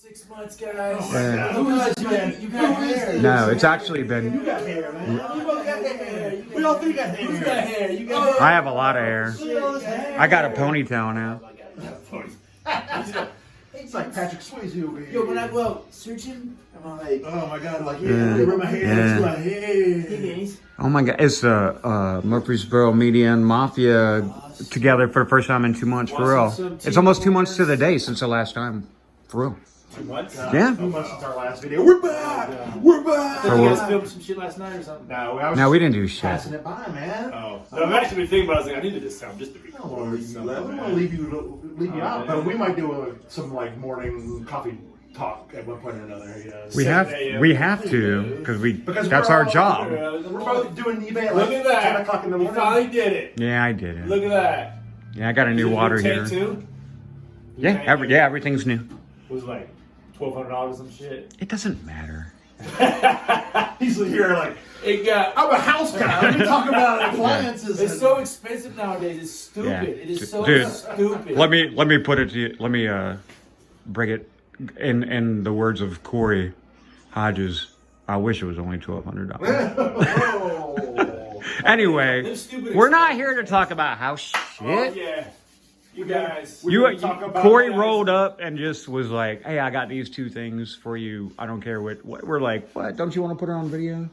6 months, guys. You got hair. No, it's actually been. You got hair, man. You both got hair. We all three got hair. Who's got hair? You got hair. I have a lot of hair. I got a ponytail now. It's like Patrick Swayze over here. Yo, when I go out searching, I'm like, oh my god, like, yeah, rub my hair. Yeah. It's like, hey. guys. Oh my god, it's Murfreesboromedia and Mafia together for the first time in 2 months, for real. It's almost 2 months to the day since the last time, for real. 2 months? Yeah. 2 months since our last video. We're back! We're back! So you guys filmed some shit last night or something? No, we didn't do shit. Passing it by, man. Oh. No, I've actually been thinking about it. I was like, I needed this sound just to be We don't want to leave you out, but we might do some like morning coffee talk at one point or another. You know, We have to, because that's our job. We're both doing eBay at Look like at that. 10 o'clock in the You morning. finally did it. Yeah, I did it. Look at that. Yeah, I got a new water heater. Too? Yeah, everything's new. Was like $1,200 or some shit. It doesn't matter. He's here like, It got. I'm a house guy. Let me talk about appliances. It's so expensive nowadays. It's stupid. Yeah. It is so Dude, stupid. Let me put it to you. Let me break it in the words of Corey Hodges. I wish it was only $1,200. Oh. Anyway, Them stupid we're not here to talk about house shit. Oh, yeah. You guys. Corey rolled up and just was like, "Hey, I got these two things for you. I don't care what." We're like, "What? Don't you want to put it on video?"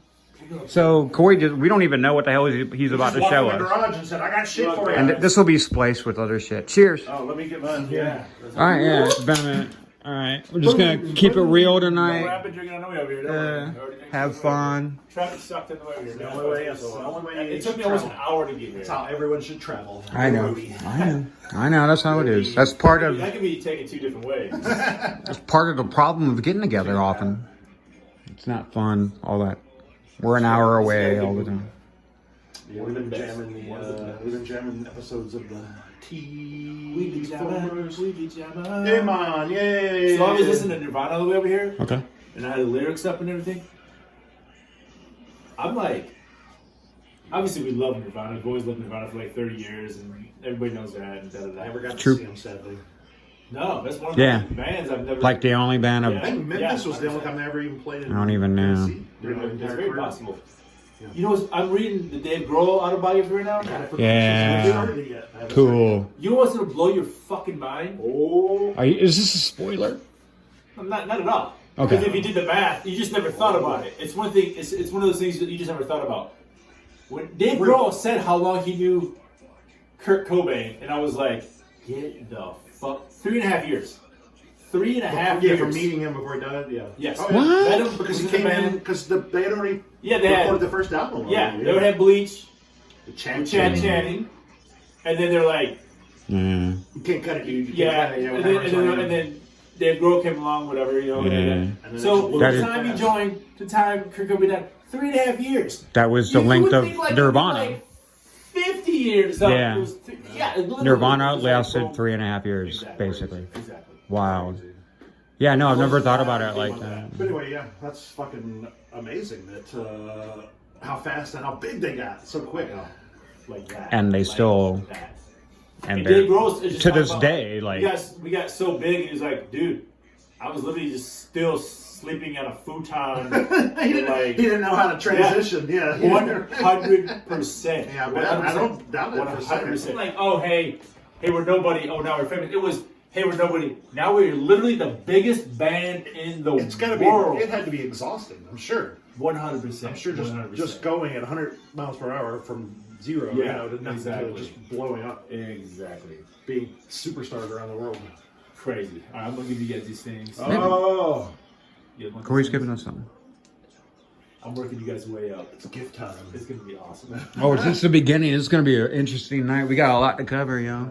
So Corey we don't even know what the hell he's about to show Walked in the us. garage and said, I got shit for you. And this will be spliced with other shit. Cheers. Oh, let me get mine. Yeah. All right, yeah, it's been a minute. All right, we're just gonna keep it real No tonight. rapid drinking on the way over here. Don't worry. Have fun. Traffic sucked in the way over here. The only way, yes. The only way It took me almost an hour to get here. That's how everyone should travel. I know. That's how it is. That's part of That can be taken two different ways. that's part of the problem of getting together often. It's not fun. All that. We're an hour away all the time. Yeah, we've been jamming episodes of the We be jamming. Hey man, yay! So I was listening to Nirvana all the way over here, Okay. and I had the lyrics up and everything. I'm like, obviously we love Nirvana. We've always loved Nirvana for like 30 years, and everybody knows that. And da, da, da. I never got to True. see him, sadly. No, that's one of the bands I've never. Like the only band of Yeah. I think Memphis was the only time they ever even played it. I don't even know. It's very possible. You know, I'm reading the Dave Grohl autobiography right now. Yeah. Cool. You know what's gonna blow your fucking mind? Oh. Is this a spoiler? Not at all. Okay. Because if you did the math, you just never thought about it. It's one thing. It's one of those things that you just never thought about. When Dave Grohl said how long he knew Kurt Cobain, and I was like, get the fuck 3.5 years. 3.5 years. From meeting him before he died, yeah. Yes. Oh, yeah. What? Met him Because he came in, because they had already they had. recorded the first album. Yeah, they would have Bleach, The Channing, and then they're like, Yeah. You can't cut it, dude. You yeah, can't cut it, and then Dave Grohl came along, whatever, you know. Yeah. And then so from That the is- time he joined to the time Kurt Cobain died, 3.5 years. That was the You length would of think, like, Nirvana. like 50 years. No, Yeah. it was literally, Nirvana it was like, lasted boom. 3.5 years, Exactly. basically. Exactly. Wow. Yeah, no, I've never thought about it like that. But anyway, yeah, that's fucking amazing that how fast and how big they got so quick. Like that. And they like still, that. and Dave they're, Grohl is just to talking this about, day, like, we got so big, he was like, dude, I was literally just still sleeping on a futon. he didn't know how to transition. Yeah, 100%. Yeah, but I don't doubt it. 100%. Like, oh, hey, we're nobody. Oh, now we're famous. It was, hey, we're nobody. Now we're literally the biggest band in the It's gotta world. be. It had to be exhausting. I'm sure. 100%. I'm sure just going at 100 miles per hour from zero, to nothing to just blowing up, Exactly. being superstars around the world. Crazy. All right, I'm gonna give you guys these things. Oh, Corey's giving us something. I'm working you guys way up. it's gift time. It's gonna be awesome. Oh, it's just the beginning. It's going to be an interesting night. We got a lot to cover, yo.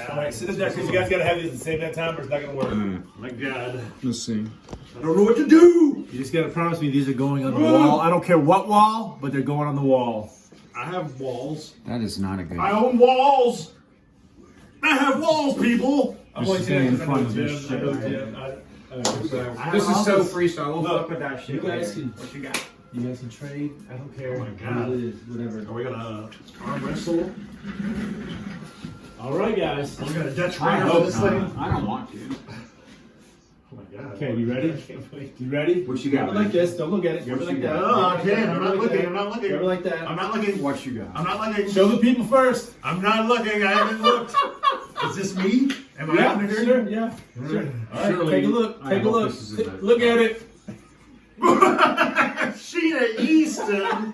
All right, sit there because you guys gotta have these at the same time, or it's not gonna work. My God, Let's see. I don't know what to do. You just gotta promise me these are going on the wall. I don't care what wall, but they're going on the wall. I have walls. That is not a good. I own walls. I have walls, people. I'm Just going in to front of this shit. This is so freestyle. We'll fuck with that shit. You guys later. can. What you got? You guys can trade. I don't care. Oh my God. What it is, whatever. Are we gonna arm wrestle? All right, guys. We're gonna Dutch I ram hope this not. thing. I don't want to. Oh my God. Okay, you ready? You ready? What you Grab got, it like man? this. Don't look at it. Grab What it like you that. got? Oh, I can't. I'm not Grab it like looking. that. I'm not looking. Grab it like that. I'm not looking. What you got? I'm not looking. Show the people first. I'm not looking. I haven't looked. Is this me? Am I on here? Sure. Yeah. Sure. All right. Surely, Take a look. I Take a hope look. this is a good- Look at it. Sheena Easton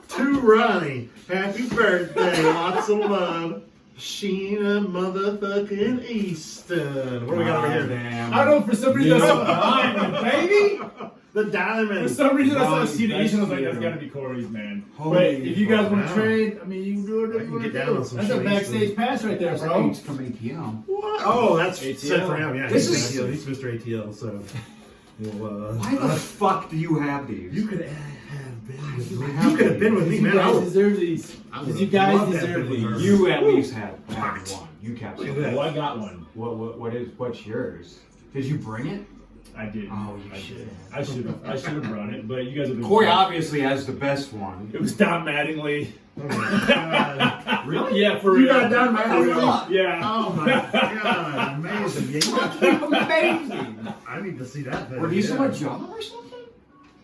to Ronnie. Happy birthday. Lots of love. Sheena motherfucking Easton. What do we got over here? Damn. I don't know. For some reason, I saw diamond, baby. The For diamond. some reason, I saw Ron, Sheena Easton. I was like, that's that's you. got to be Corey's, man. Holy But if you guys want to fuck. trade, I mean, you can do it. I can get down on some That's a Sheena backstage Easton. pass right there, bro. It's from ATM. What? Oh, that's ATL. set for him. Yeah, This he's is- ATL. He's Mr. ATL. So, well, Why the fuck do you have these? you could have been with me. have You could have been with me, You man. I guys would- deserve these. I Because would you guys love that deserve bit with these. her. You at least had one. You kept Look at it. that. Oh, I got one. What's yours? Did you bring it? I did. Oh, you I should. did. I should have brought it, but you guys have been. Corey obviously has the best one. It was Don Mattingly. Oh my God. Really? Yeah, for You real. got done, man. Yeah. Oh my God, amazing. Yeah, you got- Amazing. I need to see that. Were these yeah. from a job or something?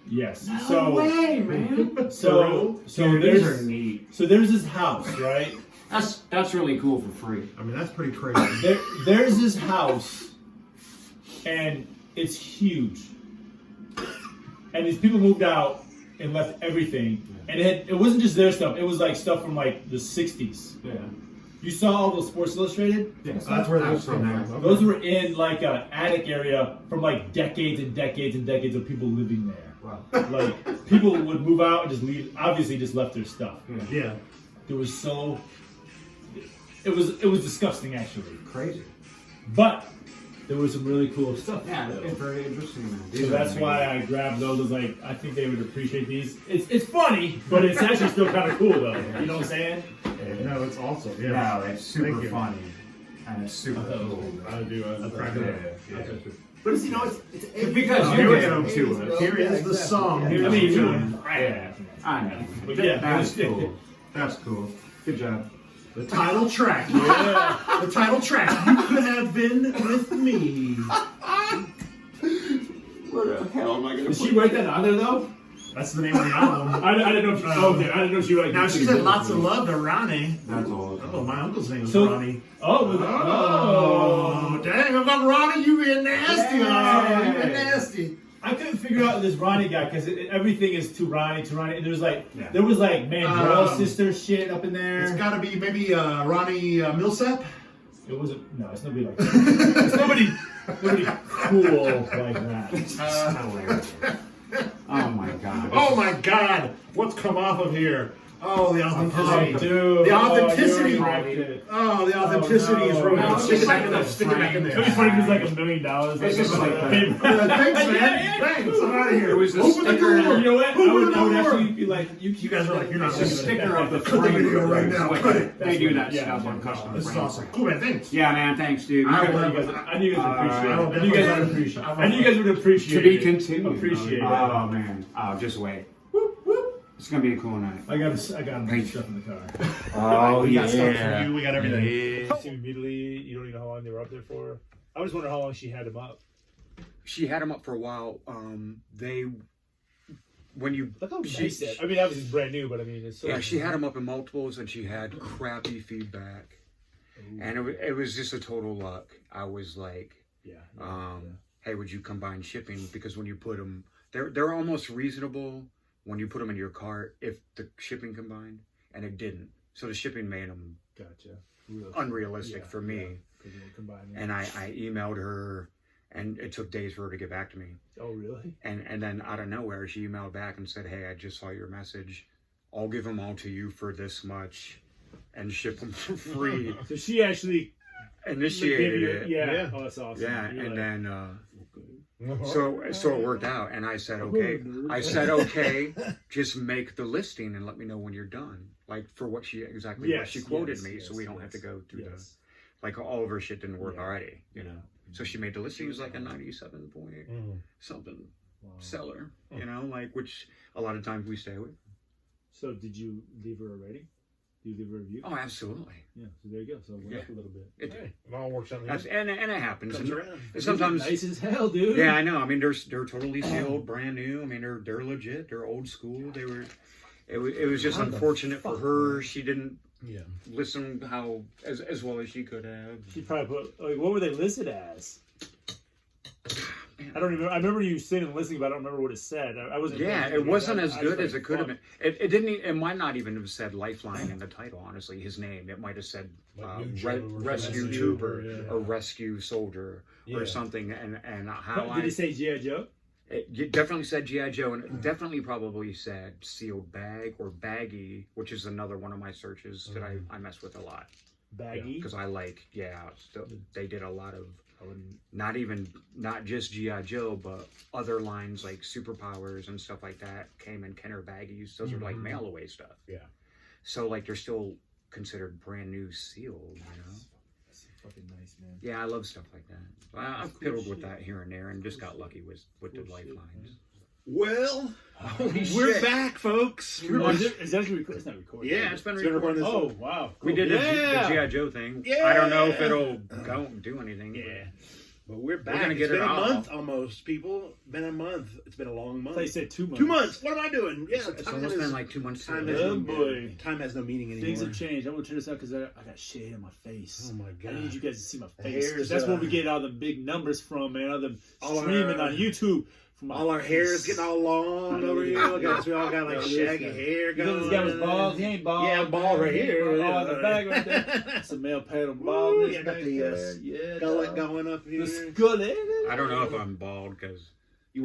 Yes. No So way, man. so Dude, these are there's neat. so there's this house, right? That's really cool for free. I mean, that's pretty crazy. There's this house, and it's huge. And these people moved out and left everything, and it wasn't just their stuff. It was like stuff from like the '60s. Yeah. You saw all those Sports Illustrated? Yeah. That's where that was from. there. Okay. Those were in like an attic area from like decades and decades and decades of people living there. Wow. Like people would move out and just leave. Obviously, just left their stuff. Yeah. There was so. It was disgusting actually, Crazy. but there was some really cool stuff. Yeah, though. it's very interesting, man. So that's why I grabbed those. I was like, I think they would appreciate these. It's funny, but it's actually still kind of cool though. You know what I'm saying? No, it's awesome. Yeah. No, it's super Thank you. funny. And it's super cool. I do. I crack it up. But it's it's Because Oh, you here we get go. them to us. Here is the song. I Here's mean, the you tune. know, yeah. I know. But yeah, That's cool. That's cool. Good job. The title track. Yeah. The title track. You could have been with me. Where the hell am I gonna Did she write that on there though? That's the name of the album. I didn't know if she. Okay, I didn't know if she wrote. Now she said lots of love to Ronnie. That's all. Oh, my uncle's name is So- Ronnie. Oh, Dang! I'm not Ronnie. You being nasty. Hey. You being nasty. I couldn't figure out this Ronnie guy because everything is to Ronnie, and there's like Yeah. there was like Mandrell Um, sister shit up in there. It's got to be maybe Ronnie Millsap. It wasn't. No, it's nobody like that. It's nobody cool like that. That's hilarious. Oh my god. Oh my God! What's come off of here? Oh, the authenticity. Dude, The authenticity. you already wrecked it. Oh, the authenticity is ruined. no. Stick it back in there. Stick it back in It was there. funny because like $1 million. It's just like that. paper. Thanks, man. Yeah. Thanks. I'm out of here. It was the Open the sticker. door. You know what? I Open would the door. actually be like, you guys are like, you're not It's a listening. sticker of the Cut the frame. video right now. Like, Cut it. They do that Yeah. stuff on custom This is frames. awesome. Cool, man. Thanks. Yeah, man. Thanks, dude. I You will- guys- I knew you guys would appreciate it. Alright. I knew you guys would appreciate it. I knew you guys would appreciate to be it. continued. Appreciate it. Oh man. Oh, just wait. It's gonna be a cool night. I got stuff in the car. Oh We got stuff for you. We got everything. See immediately, you don't even know how long they were up there for. I was wondering how long she had them up. She had them up for a while. When you Look how she, nice that. I mean, obviously it's brand new, but I mean, it's so. yeah, she had them up in multiples, and she had crappy feedback, and it was just a total luck. I was like, hey, would you combine shipping? Because when you put them, they're almost reasonable when you put them in your cart if the shipping combined, and it didn't. So the shipping made them unrealistic for me. And I emailed her, and it took days for her to get back to me. Oh, really? And then out of nowhere, she emailed back and said, hey, I just saw your message. I'll give them all to you for this much and ship them for free. So she actually Initiated it. Yeah. Oh, that's awesome. Yeah, You're and like, then so it worked out, and I said okay. I said okay, just make the listing and let me know when you're done, like for what she what she quoted me, so we don't have to go through the like all of her shit didn't work already, you know. So she made the listing. It was like a 97 point something seller, you know, like which a lot of times we stay with. So did you leave her a rating? Do you give a review? Oh, absolutely. Yeah, so there you go. So it went up a little bit. Hey, it all works out. And it happens. Comes And around. sometimes Nice as hell, dude. Yeah, I know. I mean, they're totally sealed, brand new. I mean, they're legit. They're old school. They were. It was just unfortunate for her. She didn't listen as well as she could have. She probably put. Like, what were they listed as? I don't remember. I remember you sitting and listening, but I don't remember what it said. I wasn't. Yeah, it wasn't as good as it could have been. It didn't. It might not even have said Lifeline in the title. Honestly, his name. It might have said Rescue Trooper or Rescue Soldier or something. And how Did it say G.I. Joe? It definitely said G.I. Joe, and it definitely probably said sealed bag or baggy, which is another one of my searches that I mess with a lot. Baggy? Because I like, they did a lot of, not just G.I. Joe, but other lines like Superpowers and stuff like that came in Kenner baggies. Those are like mail away stuff. Yeah. So like they're still considered brand new sealed, you know? Fucking nice, man. Yeah, I love stuff like that. I've piddled with that here and there and just got lucky with the lifelines. Well, we're back, folks. Is that it's not recorded? Yeah, it's been recorded. Oh, wow. Cool. We did the G.I. Joe thing. Yeah. I don't know if it'll do anything. Yeah. But we're back. We're gonna get it's been it a off. month almost, people. Been a month. It's been a long month. They said 2 months. 2 months. What am I doing? Yeah, It's almost been like 2 months. Time Time has no, boy. Time has no meaning anymore. Things have changed. I'm going to turn this out because I got shade on my face. Oh my god. I need you guys to see my The face. hairs, That's where we get all the big numbers from, man. All them all streaming our- on YouTube. From all our hair is getting all long over here. Guys, we all got like shaggy hair You know going. this guy was bald. He ain't bald. Yeah, I'm bald right here. Oh, in the back right there. It's a male pattern baldness. Yeah, got back the there. Yeah, gullet dog. going up here. The skullet. I don't know if I'm bald because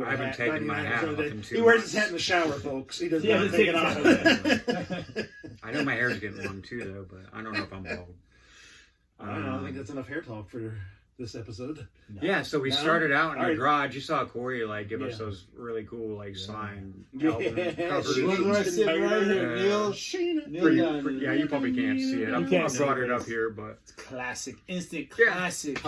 I haven't taken my hat off in 2 He wears his months. hat in the shower, folks. He does Yeah, not just take take it off. I know my hair's getting long too, though, but I don't know if I'm bald. I don't know. I think that's enough hair talk for this episode. Yeah, so we started out in the Alright. garage. You saw Corey give us those really cool signed album covers. Where I sit right here, Neil. Yeah, you probably can't see it. I can't see brought it. it up here, but Classic, instant Yeah. classic.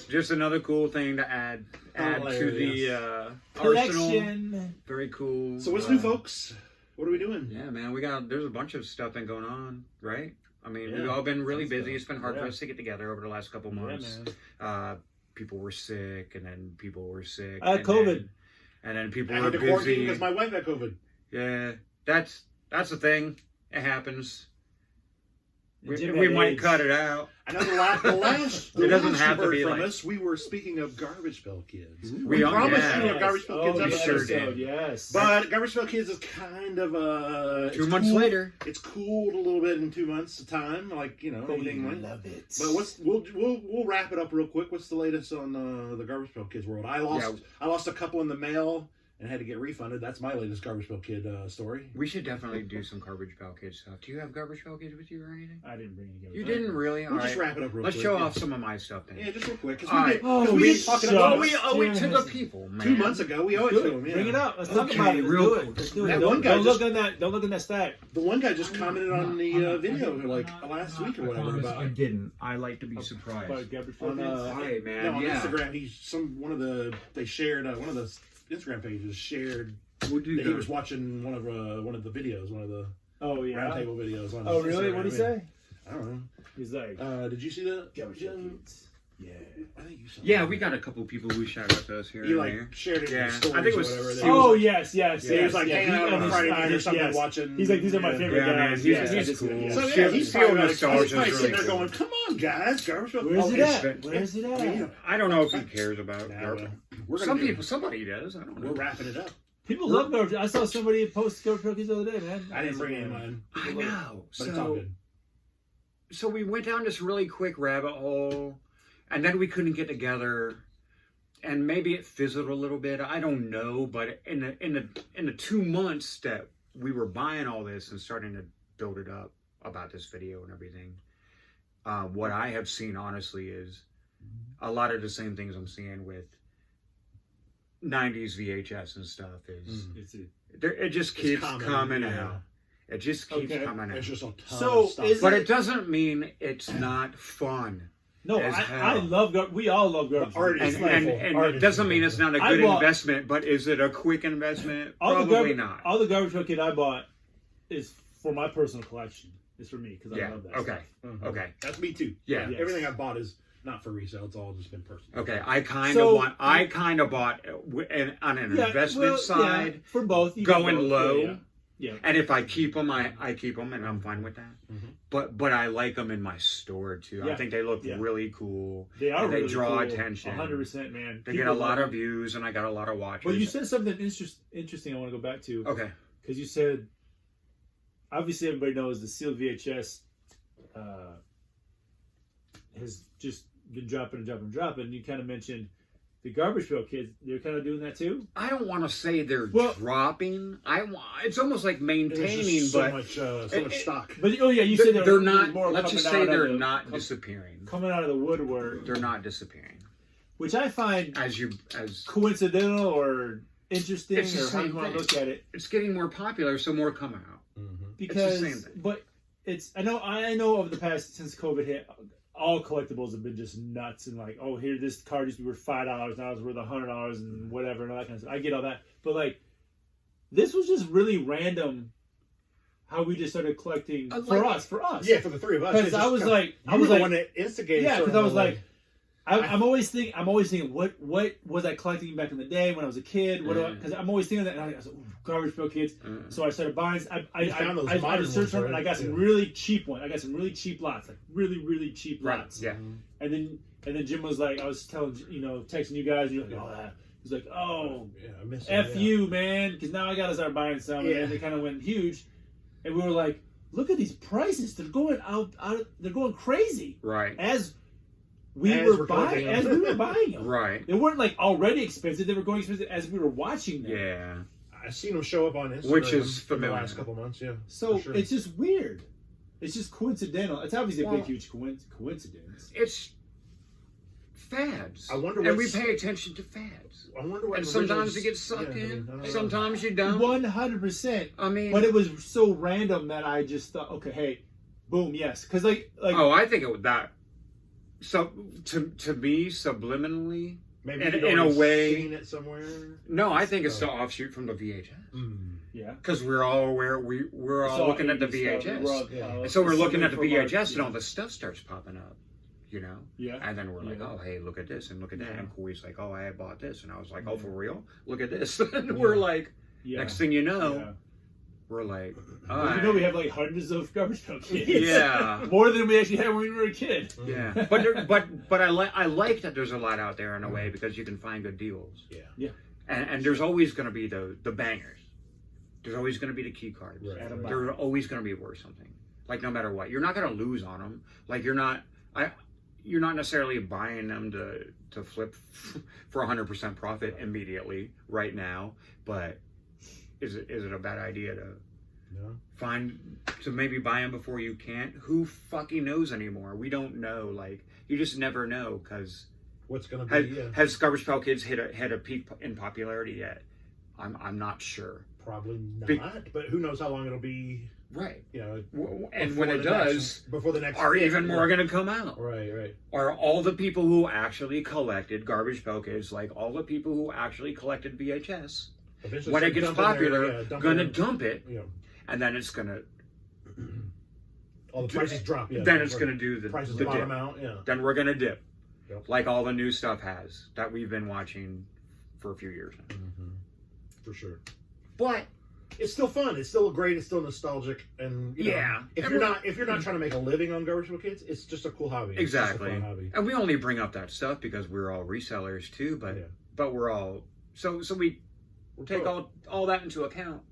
just another cool thing to add to the arsenal. Collection. Very cool. So what's new, folks? What are we doing? Yeah, man, there's a bunch of stuff been going on, right? I mean, Yeah. we've all been really busy. It's been hard for us to get together over the last couple Yeah, months. man. People were sick, and then people were sick. I had COVID. And then people I were had to quarantine busy. because my wife had COVID. Yeah, that's the thing. It happens. Jim We had might AIDS. cut it out. I know the last It doesn't last have you to heard be from like- us, we were speaking of Garbage Pail Kids. We are- promised yeah. you a Garbage Pail Kids Oh, we yes, sure episode. did. Yes. But Garbage Pail Kids is kind of 2 months later. It's cooled a little bit in 2 months of time, like everything went. love it. But we'll wrap it up real quick. What's the latest on the Garbage Pail Kids world? I lost a couple in the mail and had to get refunded. That's my latest Garbage Pail Kid story. We should definitely do some Garbage Pail Kids stuff. Do you have Garbage Pail Kids with you or anything? I didn't bring any. You didn't really? We'll just wrap it up real Let's quick. show off some of my stuff then. Yeah, just real quick. Because All we right. did, 'cause Oh, we we did talking shut about up. We owe it to the people, man. 2 months ago. We owe it to them. Yeah. Bring it up. Let's talk Okay, about it. Let's real do quick. it. Let's do it. That Don't, one guy don't just- look in that. Don't look in that stack. The one guy just commented on the video like last week or whatever about I didn't. I like to be surprised. About Garbage on Pail Kids. Hey, man, no, on yeah. Instagram. They shared one of the Instagram pages shared We'll do that he that. was watching one of the videos, one of the Oh yeah. Roundtable videos. On Oh his really? Instagram. What did he say? I don't know. He's like Did you see that? Garbage Pail Jim? Kids. Yeah. I think you saw. Yeah, that. we got a couple people who shout out to us here He and like there. shared it in Yeah, the stories I think it was- or whatever. he That Oh was- yes, yes, yeah, he was like hanging out on a Friday night or something yes. watching. He's like, these are my yeah. favorite Yeah, man, guys. he's- Yeah, he's cool. yeah. So Feel- yeah, he's feel probably, nostalgia he's probably is sitting really there cool. going, "Come on, guys, Garbage Pail." Where's it Okay, at? Where's it at? yeah. I don't know if he cares about Nah, garbage. we're gonna Some do- people, somebody does. I don't We're know. wrapping it up. People love Garbage. I saw somebody post Garbage Pail Kids the other day, man. I didn't bring any of mine, I know. but it's all good. So we went down this really quick rabbit hole, and then we couldn't get together, and maybe it fizzled a little bit. I don't know, but in the 2 months that we were buying all this and starting to build it up about this video and everything, what I have seen honestly is a lot of the same things I'm seeing with 90s VHS and stuff. It just keeps coming out. It just keeps coming out. It's just a ton So, of stuff. is But it doesn't mean it's not fun. No, as I hell. love Garbage. We all love Garbage. The art Pail is Kids. And Art it is doesn't mean beautiful. it's not a I good bought- investment, but is it a quick investment? All the Probably garbage, not. All the Garbage Pail Kid I bought is for my personal collection. is for me because Yeah. I love that. Okay. Stuff. Okay. That's me too. Yeah. Yes. Everything I've bought is not for resale. It's all just been personal. Okay. I kind So- of bought on an investment side, for both. You got going both. low. Yeah. And if I keep them, I keep them, and I'm fine with that. Mhm. But I like them in my store too. I Yeah. think they look Yeah. really cool. They are. And they really draw cool. attention. 100%, man. They get a lot of views, and I got a lot of watchers. Well, you said something interesting. I want to go back to. Okay. Because you said, obviously everybody knows the sealed VHS has just been dropping. And you kind of mentioned the Garbage Pail Kids. They're kind of doing that too. I don't want to say they're Well- dropping. It's almost like There's maintaining, just so but much stock. But you said they're not. more Let's just coming say out of they're the- not disappearing. coming out of the woodwork, They're not disappearing. which I find As coincidental or interesting, It's the or how you same want to thing. look at it. it's getting more popular, so more come out. Because, same thing. but it's I know over the past since COVID hit, all collectibles have been just nuts and like, oh, here this card used to be worth $5, now it's worth $100 and whatever and all that kind of stuff. I get all that, but like, this was just really random. How we just started collecting for us. Yeah, for the three of us. Because I was like, the one that instigated. yeah, because I was like, I'm always always thinking, what was I collecting back in the day when I was a kid? Because I'm always thinking that, and I was like, ooh, Garbage Pail Kids. So I started buying. I found those I modern just searched ones, them, and I right? got some Yeah. really cheap ones. I got some really cheap lots, like really cheap lots. Yeah. And then Jim was like, I was texting you guys, you're like, oh, that. He's like, oh, yeah, I miss F them, you, man, because now I got to start buying some, and then they kind of went huge, and we were like, look at these prices, they're going out they're going crazy. Right. As we As were we're buying them. Right. They weren't like already expensive, they were going expensive as we were watching them. Yeah. I've seen them show up on Instagram, Which is in the familiar. last couple months. Yeah. So for sure. it's just weird. It's just coincidental. It's obviously a Well, big, huge coincidence. It's fads. I wonder and we what's- pay attention to fads. I wonder what. And sometimes originals- you get sucked yeah, I in. mean, I don't know. Sometimes you don't. 100%. I mean, But it was so random that I just thought, okay, hey, boom, yes. Because like oh, I think it was that. So to me, subliminally, Maybe in- you'd in a already way- seen it somewhere. no, I think it's the offshoot from the VHS. yeah. Because we're all aware, we're all So looking at the 80s stuff, VHS. we're all- Yeah. And so we're looking at the from our- VHS, and all this stuff starts popping up, you know. Yeah. And then we're like, Yeah. oh, hey, look at this and look at that. Yeah. And Corey's like, oh, I had bought this, and I was like, oh, Yeah. for real? Look at this. And we're like, Yeah. next thing you know, Yeah. we're like, Well, you know, we have like hundreds of Garbage Pail Kids. Yeah. More than we actually had when we were a kid. yeah. But I like that there's a lot out there in a way because you can find good deals. Yeah. Yeah. And there's always going to be the bangers. There's always going to be the key cards. Right. They're always going to be worth something. Like no matter what, you're not going to lose on them. Like you're not necessarily buying them to flip for 100% profit immediately right now. But is it a bad idea to maybe buy them before you can't? Who fucking knows anymore? We don't know. Like you just never know because What's gonna be? has Garbage Pail Kids hit a peak in popularity yet? I'm not sure. Probably not. Be- but who knows how long it'll be? Right. You know. And before when it the does, before the next, are hit, even yeah. more going to come out? Right. Are all the people who actually collected Garbage Pail Kids, like all the people who actually collected VHS, Eventually when it start gets dumping their- popular, dumping going to their- dump it, You know, and then it's going to all the prices drop. Yeah. then it's going to do the prices the bottom dip. out. Yeah. Then we're going to dip, Yep. like all the new stuff has that we've been watching for a few years now. For sure. But It's still fun. It's still great. It's still nostalgic. And you know, Yeah. if And you're not trying to make a living on Garbage Pail Kids, it's just a cool hobby. It's exactly, just a fun hobby. and we only bring up that stuff because we're all resellers too. But Yeah. but we're all so we We're take pro. all that into account.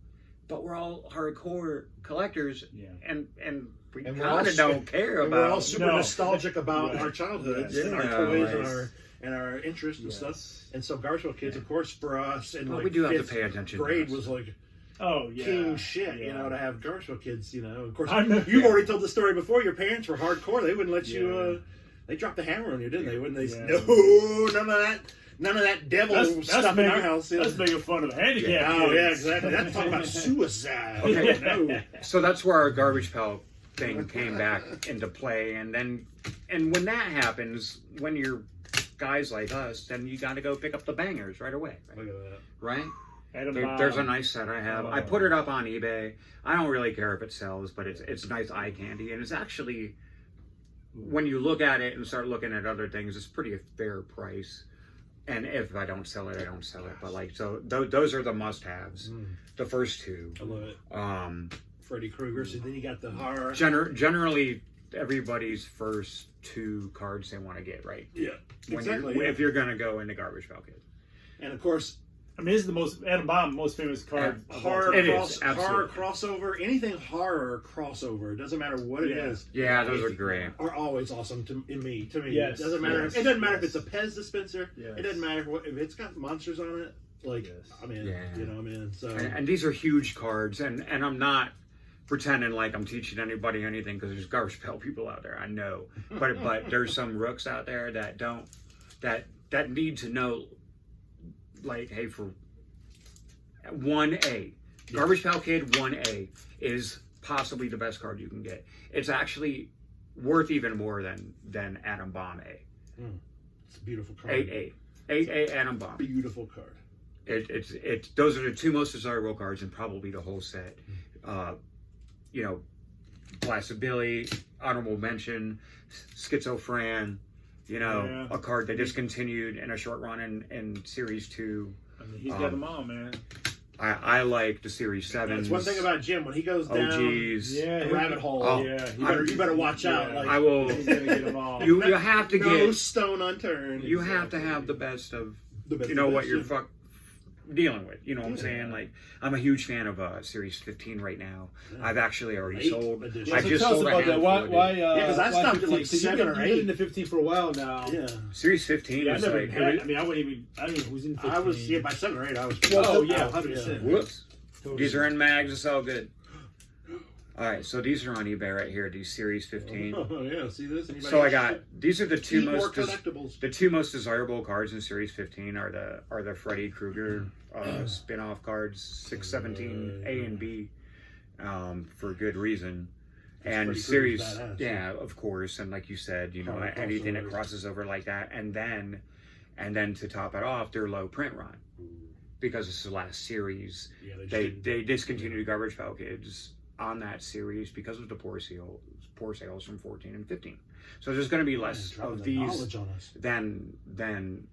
But we're all hardcore collectors, Yeah. and we And we're all kind of don't care And we're all about. super No. nostalgic about Right. our childhoods Yes. and our Yeah, toys right. and our interests and Yes. stuff. And so Garbage Pail Kids, of course, for us and Well, like we do have to fifth pay attention. grade to that was stuff. like Oh, yeah. king shit, Yeah. you know, to have Garbage Pail Kids, you know. Of course, I know- you've yeah. already told the story before. Your parents were hardcore. They wouldn't let Yeah. you. They dropped the hammer on you, didn't they? Wouldn't they? Yeah. No, none of that devil That's stuff in making, our house. Yeah. That's making fun of handicap. Oh yeah, kids. exactly. That's talking about suicide. Okay. No. So that's where our Garbage Pail thing came back into play, and when that happens, when you're guys like us, then you got to go pick up the bangers right away, Look at that. right? There's a nice set I have. I put it up on eBay. I don't really care if it sells, but it's nice eye candy, and it's actually, when you look at it and start looking at other things, it's pretty a fair price. And if I don't sell it, I don't sell it. But like, so those are the must-haves. The first two. I love it. Freddy Krueger. So then you got the horror. Generally, everybody's first two cards they want to get right. Yeah, exactly. If you're gonna go into Garbage Pail Kid. And of course, I mean, this is the most Adam Bomb, most famous card. Horror absolutely. crossover, anything horror crossover. It doesn't matter what it is. Yeah, those are great. Are always awesome to me. Yes. It doesn't matter. Yes. It doesn't matter if it's a Pez dispenser. Yes. It doesn't matter if it's got monsters on it. Like, I mean, you know, So and these are huge cards, and I'm not pretending like I'm teaching anybody anything, because there's Garbage Pail people out there. I know, but there's some rooks out there that don't that need to know. Like, hey, for 1A, Garbage Pail Kid 1A is possibly the best card you can get. It's actually worth even more than Atom Bomb A. It's a beautiful card. 8A Atom Bomb. Beautiful card. It's those are the two most desirable cards in probably the whole set. You know, Blasted Billy, honorable mention, Schizophrenic. You know, a card that discontinued in a short run in Series 2. I mean, he's got them all, man. I like the Series 7s. That's one thing about Jim. When he goes down the rabbit hole, you better watch out. Like, I will. He's gonna get them all. You have to no get stone unturned. You have to have the best of the what you're dealing with. You know what I'm saying? Like, I'm a huge fan of Series 15 right now. I've actually already sold. I just tell us sold about that. Why? Because I stopped at like 7 or 8. You've been in the 15 for a while now. Yeah. Series 15 is like. I wouldn't even. I don't know who's in 15. I was by 7 or 8. I was. 100%. Whoops. Totally. These are in mags. It's all good. All right, so these are on eBay right here. These Series 15. Oh yeah, see this? Anybody so I got these are the two most collectibles. The two most desirable cards in Series 15 are the Freddy Krueger spin-off cards 617 A and B, for good reason. And Series, of course, and like you said, you know, anything that crosses over like that, and then to top it off, their low print run, because it's the last series. They discontinued Garbage Pail Kids on that series because of the poor sales from 14 and 15. So there's going to be less of these than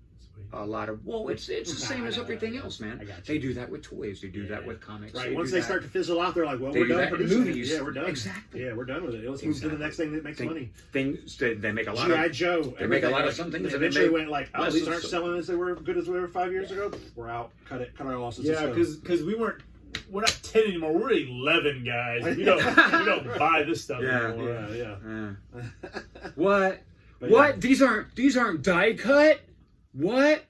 a lot of. Well, it's the same as everything else, man. They do that with toys. They do that with comics. Right. Once they start to fizzle out, they're like, "Well, we're done producing movies. Yeah, we're done. Exactly. Yeah, we're done with it. Let's move to the next thing that makes money." Things they make a lot G.I. of. Joe. They make a lot of some things. They eventually went like, "Oh, these aren't selling as they were good as they were 5 years ago. We're out. Cut our losses." Yeah, because we're not 10 anymore. We're 11 guys. We don't buy this stuff anymore. Yeah. What? What? These aren't die cut? What?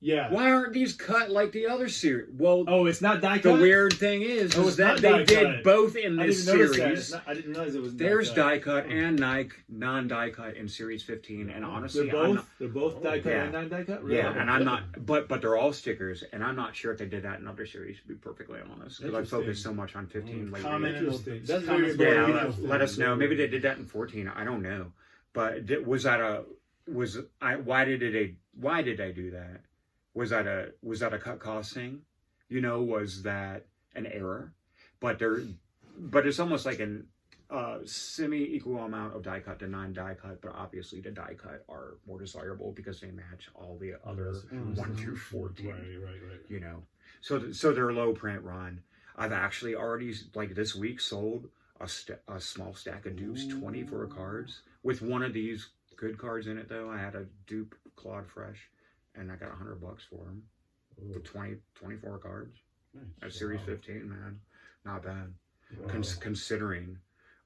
Yeah. Why aren't these cut like the other series? Well, it's not die cut. The weird thing is that they did both in this series. I didn't realize it was. There's die cut and non-die cut in Series 15, and honestly, they're both die cut and non-die cut. Really? Yeah, and I'm not, but they're all stickers, and I'm not sure if they did that in other series. To be perfectly honest, because I focused so much on 15 lately. That's very important. Let us know. Maybe they did that in 14. I don't know, but why did they do that? Was that a cut cost thing? You know, was that an error? But it's almost like an semi-equal amount of die cut to non-die cut, but obviously the die cut are more desirable because they match all the other 1 through 14. Right. You know, so their low print run. I've actually already, like this week, sold a small stack of dupes, 24 cards, with one of these good cards in it though. I had a dupe Claude Fresh, and I got $100 for them with 24 cards. Nice. At Series 15, man, not bad. Wow. Considering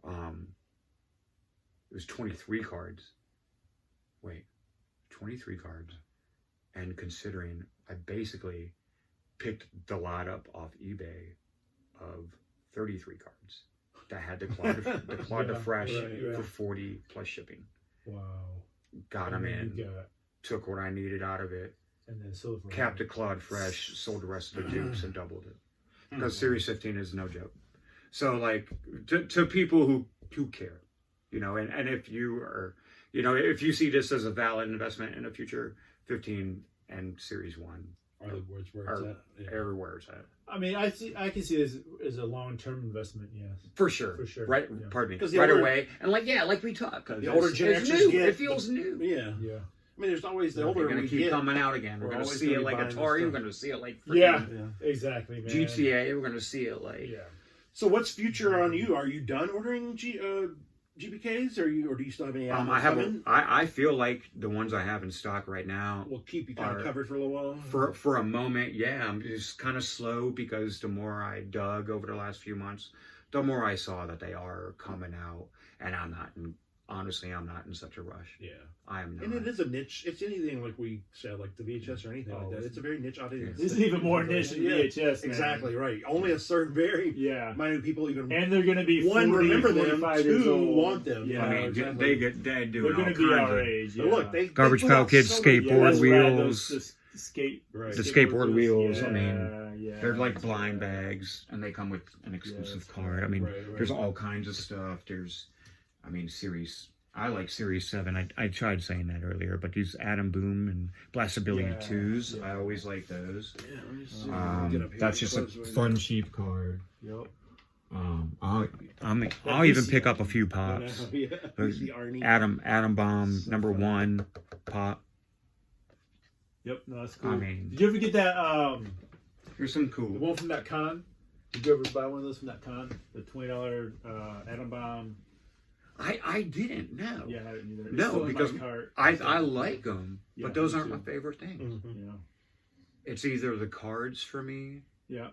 it was 23 cards. Wait, 23 cards, and considering I basically picked the lot up off eBay of 33 cards that had the Claude Fresh for 40 plus shipping. Wow. Got them in. Took what I needed out of it, and then sold for capped the Claude Fresh, sold the rest of the dupes, and doubled it. Because Series 15 is no joke. So, like, to people who care, you know, and if you are, you know, if you see this as a valid investment in the future, 15 and Series 1 Are the words where it's at? Yeah. Everywhere it's at. I mean, I can see this as a long-term investment. Yes, For sure. Right. Yeah. Pardon me. 'Cause the Right older- away. And like we talk. The older It's generations new. get It feels new. Yeah. yeah. I mean, there's always the older They're going we to keep get. coming out again. We're we're going to always see gonna it be like buying this Atari. We're stuff. going to see it like Yeah. freaking Exactly, man. GTA. We're going to see it like... Yeah. So what's future on you? Are you done ordering GPKs, or do you still have any? I have. I feel like the ones I have in stock right now will keep you kind of covered for a little while. For a moment, yeah. I'm just kind of slow because the more I dug over the last few months, the more I saw that they are coming out, and honestly, I'm not in such a rush. Yeah, I am not. And it is a niche. It's anything like we said, like the VHS or anything like that. It's a very niche audience. This is even more niche than VHS. Man. Exactly right. Only a certain very minute people even. And they're going to be 40, remember them, 45 years two old. want them. Yeah, I mean, exactly. they do. They're going to be our age. Yeah. But look, they Garbage put Pail out Kids so many- skateboard that's wheels. Rad, The skateboard wheels. I mean, yeah. they're like blind bags, and they come with an exclusive card. I mean, there's all kinds of stuff. Series. I like Series 7. I tried saying that earlier, but these Atom Boom and Blastability 2s, I always like those. Yeah, let me see. Get up here. That's just a Close fun, cheap card. Yep. I'll even pick up a few pops. Yeah, the Arnie. Atom Bomb #1 pop. Yep, no, that's cool. I mean, did you ever get that? Here's some The cool. one from that con. Did you ever buy one of those from that con? The $20 Atom Bomb. I didn't know. Yeah, I didn't either. It's No, still in because my cart. I like them, Yeah, but those me aren't my too. favorite things. Mhm. Yeah. It's either the cards for me. Yeah.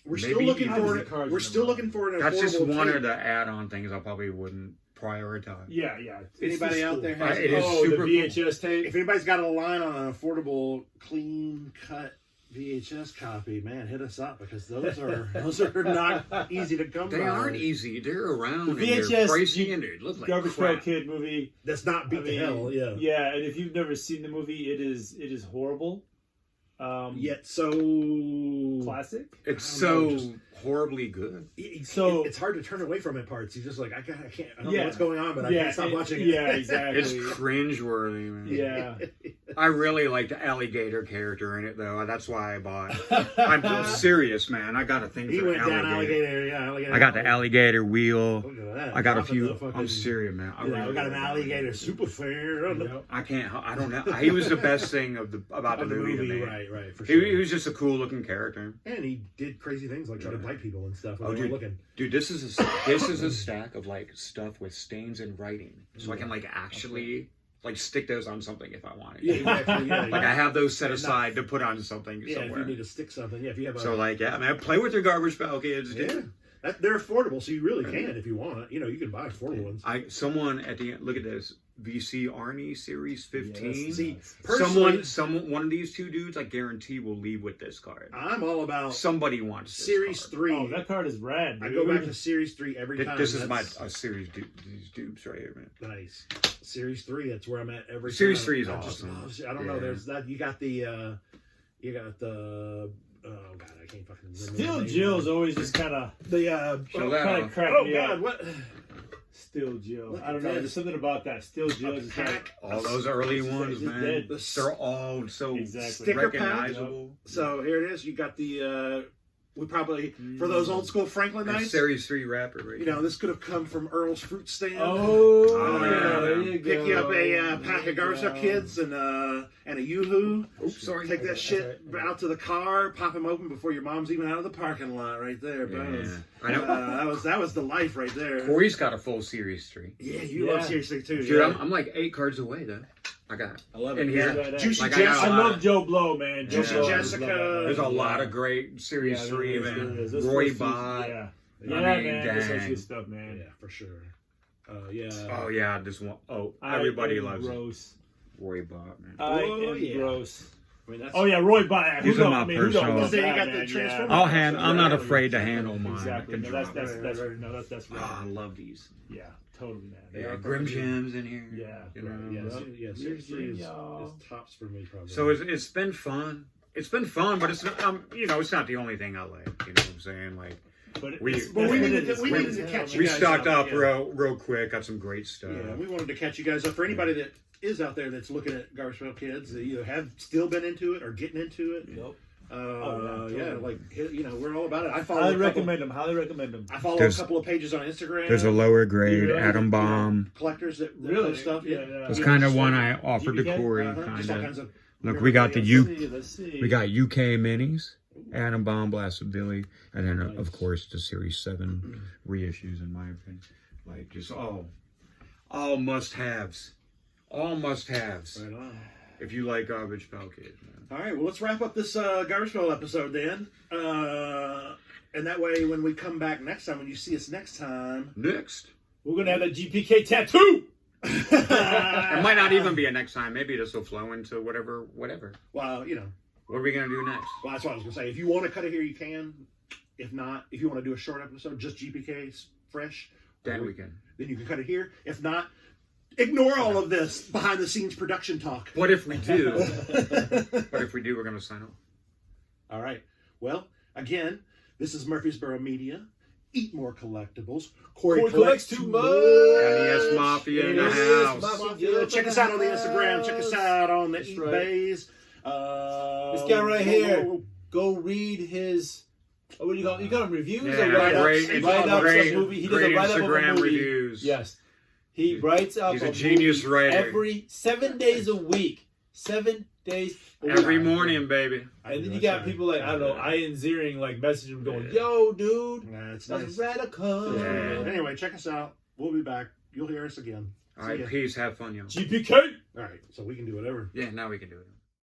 We're Maybe still looking even- for the cards We're in still the looking for an That's just affordable one tape. of the add-on things I probably wouldn't prioritize. Yeah, yeah. Anybody out there has It is oh, super the cool. VHS tape? If anybody's got a line on an affordable, clean cut VHS copy, man, hit us up because those are not easy to come by. They aren't easy. They're around. The and they're VHS pricey and they look like Garbage Pail crap. Kid movie. That's not beat I the mean, hell, yeah. Yeah, and if you've never seen the movie, it is horrible. Yet so Classic. It's I don't know, so just- horribly good. So- it's hard to turn away from it. Parts you're just like I can't. I don't Yeah. know what's going on, but I can't stop watching it. Yeah, exactly. It's cringeworthy, man. Yeah. I really like the alligator character in it, though. That's why I bought it. I'm serious, man. I got a thing He for went down alligator. alligator. Yeah, alligator. I got the alligator wheel. Look at that. I got a Dropping few. the fucking- I'm serious, man. I Yeah, really we got an like alligator super fair. Yep. I can't. I don't know. He was the best thing about the Of the movie to movie, me. right, for sure. He was just a cool looking character. And he did crazy things like try to bite people and stuff. Oh, When they dude. were looking. Dude, this is a stack of like stuff with stains and writing, so I can like actually like stick those on something if I wanted. Yeah, exactly. Yeah, Like I have those set aside to put on something yeah, if somewhere. you need to stick something. Yeah, if you have a. So like, yeah, man, play with your Garbage Pail Kids, yeah. dude. They're affordable, so you really can if you want. You know, you can buy affordable ones. Someone at the end, look at this. VC Arnie Series 15. See, personally, one of these two dudes, I guarantee, will leave with this card. I'm all about Somebody wants this Series card. 3. Oh, that card is rad, dude. I go back to Series 3 every time. This is That's a series. These dupes right here, man. nice. Series 3, that's where I'm at every Series time. 3 is I just awesome. love- I don't know. Yeah. There's that. You got the. Oh god, I can't fucking remember. Still the name. Jill's always just kind of Show that kind off. of crack Oh me god, up. what? Still Jill. Look I don't at know. this. There's something about that. Still Jill's is like, Pack. All those early ones, it's man. dead. They're all so Exactly. Sticker pack. recognizable. So here it is. You got the. We probably for those old school Franklin And nights. Series 3 wrapper, right? You know, this could have come from Earl's fruit stand. Oh, yeah, there you Pick go. you up a pack There of you Garbage Pail go. Kids and a Yoo-hoo. Oops, sorry. Take that shit Okay. out to the car, pop them open before your mom's even out of the parking lot. Right there, boom. I know. That was the life right there. Corey's got a full Series 3. Yeah, you Yeah. love Series 3 too. Dude, yeah. I'm like 8 cards away, though. I got. I love and it. here, Yeah. Juicy Like, I got I a lot love of- Joe Blow, man. Joe Yeah. Blow. Jessica. There's a Yeah. lot of great Series Yeah, 3, there is, man. there is. Those Roy first few- Bott. Yeah, I yeah, mean, man. That's such dang. good stuff, man. Yeah, for sure. Yeah. Oh, yeah, this one. Oh, I everybody am loves it. gross. Roy Bott, man. I Oh, am yeah. gross. I mean, that's, Oh yeah, Roy Bott. These Who are don't? my I mean, who don't personal- love Then you that, got the man? Transformers. Yeah. I'm not afraid to handle mine. Exactly. I No, can that's drop it. that's right. Oh, I love these. Yeah, totally, man. They Yeah, are Grim perfect. Gems in here. Yeah. You know? Right, yeah, Series 3 is y'all. tops for me probably. So it's been fun. It's been fun, but it's not, it's not the only thing I like. You know what I'm saying? Like, But We- it's- Well, we that's needed what it to, we is. needed to catch you We guys stocked up yeah. real quick. Got some great stuff. Yeah, we wanted to catch you guys up. For anybody that is out there that's looking at Garbage Pail Kids, that either have still been into it or getting into it. Nope. Yeah, like we're all about it. I follow. Highly a couple, recommend them. Highly recommend them. I follow There's- a couple of pages on Instagram. There's a lower grade Really? atom bomb. collectors that Really? post stuff. Yeah, Yeah, yeah. That's kind of one I offered to GPK? Corey. Just all Kind kinds of. of. Look, we got the Let's see. we got UK minis, atom bomb, blasted Billy, and then Nice. of course the Series 7 reissues. In my opinion, like just all must-haves, all must-haves. Right on. If you like Garbage Pail Kids, man. All right, well, let's wrap up this Garbage Pail episode then. And that way, when we come back next time, when you see us next time, Next. We're gonna have that GPK tattoo. It might not even be a next time. Maybe this will flow into whatever. Well, What are we gonna do next? well, that's what I was gonna say. If you want to cut it here, you can. If not, if you want to do a short episode, just GPK's fresh, Then we can. then you can cut it here. If not, ignore all of this behind the scenes production talk. What if we do? What if we do? We're gonna sign off. All right. Well, again, this is Murfreesboromedia. Eat more collectibles. Corey collects too much. NESmafia in the house. NESmafia. Check us out on the Instagram. Check us out on the That's Eat right. Bays. This guy right here. Go read his. What do you call it? You got him reviews or write-ups? great, Write-ups great, of movie. He does great a write-up of a Instagram movie. reviews. Yes. He writes up He's a a genius movie writer. every 7 days a week. 7 days a week. Every morning, baby. And then you got people like, I don't know, Ian Ziering like messaging him going, yo, dude, That's that's nice. radical. Yeah. Anyway, check us out. We'll be back. You'll hear us again. All right, See ya. peace. Have fun, y'all. GPK. All right, so we can do whatever. Yeah, now we can do it.